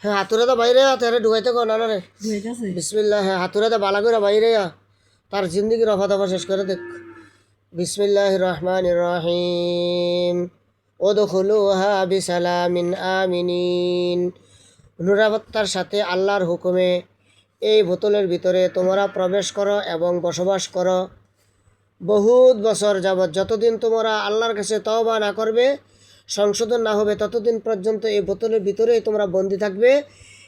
হ্যাঁ হাতুরে তো বাইরে তেরে ঢুকাইতে কো না না রে বিসমিল্লাহ হ্যাঁ হাতুরে তো বালা করে বাইরে তার জিন্দগির রফা দফা শেষ করে দেখ বিসমিল্লাহির রহমানির রহিম উদখুলুহা বিসালামিন আমিনিন নিরাপত্তার সাথে আল্লাহর হুকুমে এই বোতলের ভিতরে তোমরা প্রবেশ করো এবং বসবাস করো বহুত বছর যাবৎ যতদিন তোমরা আল্লাহর কাছে তওবা না করবে সংশোধন না হবে ততদিন পর্যন্ত এই বোতলের ভিতরেই তোমরা বন্দি থাকবে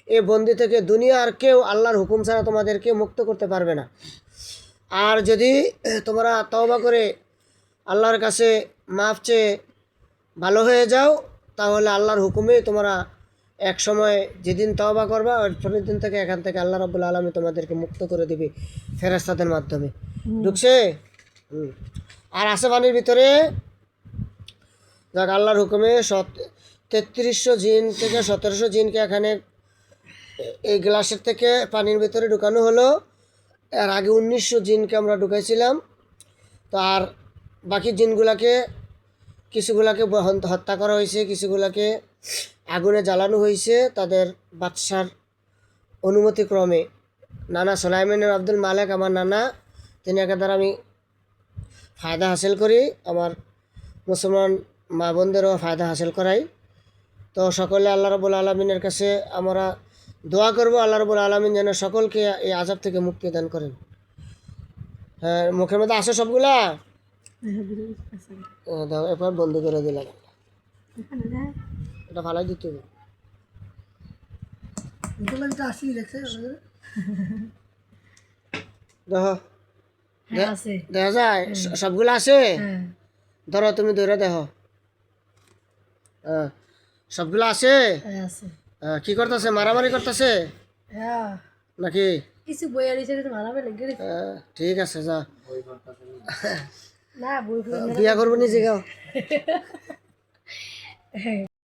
এই বন্দি থেকে দুনিয়ার কেউ আল্লাহর হুকুম ছাড়া তোমাদেরকে মুক্ত করতে পারবে না আর যদি তোমরা তওবা করে আল্লাহর কাছে মাফ চেয়ে ভালো হয়ে যাও তাহলে আল্লাহর হুকুমে তোমরা এক সময় যেদিন তওবা করবা ওই পরের দিন থেকে এখান থেকে আল্লাহ রাব্বুল আলামিন তোমাদেরকে মুক্ত করে দিবে ফেরেশতাদের মাধ্যমে ঢুকছে আর আছে পানির ভিতরে যাক আল্লাহর হুকুমে 3300 জিন থেকে 1700 জিনকে এখানে এই গ্লাসের থেকে পানির ভিতরে ঢুকানো হলো এর আগে 1900 জিনকে আমরা ঢুকাইছিলাম তো আর বাকি জিনগুলাকে কিছুগুলাকে হত্যা করা হয়েছে কিছুগুলাকে আগুনে জ্বালানো হয়েছে তাদের বাদশার অনুমতিক্রমে নানা সুলাইমান আব্দুল মালেক আমার নানা তিনি একাধারে আমি ফায়দা হাসিল করি আমার মুসলমান মা বোনদেরও ফায়দা হাসিল করাই তো সকলে আল্লাহ রাব্বুল আলামিনের কাছে আমরা দোয়া করব আল্লাহ রাব্বুল আলামিন যেন সকলকে এই আযাব থেকে মুক্তি দান করেন হ্যাঁ মুখের মধ্যে আসে সবগুলা দাও এবার বন্ধ করে দিলাম এটা ভালো দিতে হবে দেখো দেখা যায় সবগুলো আছে ধরো তুমি ধরে দেখো সবগুলো আছে কি করতেছে মারামারি করতেছে নাকি কিছু বইয়া দিছে মারামারি লেগে ঠিক আছে যা বিয়া করবো নিজে গাও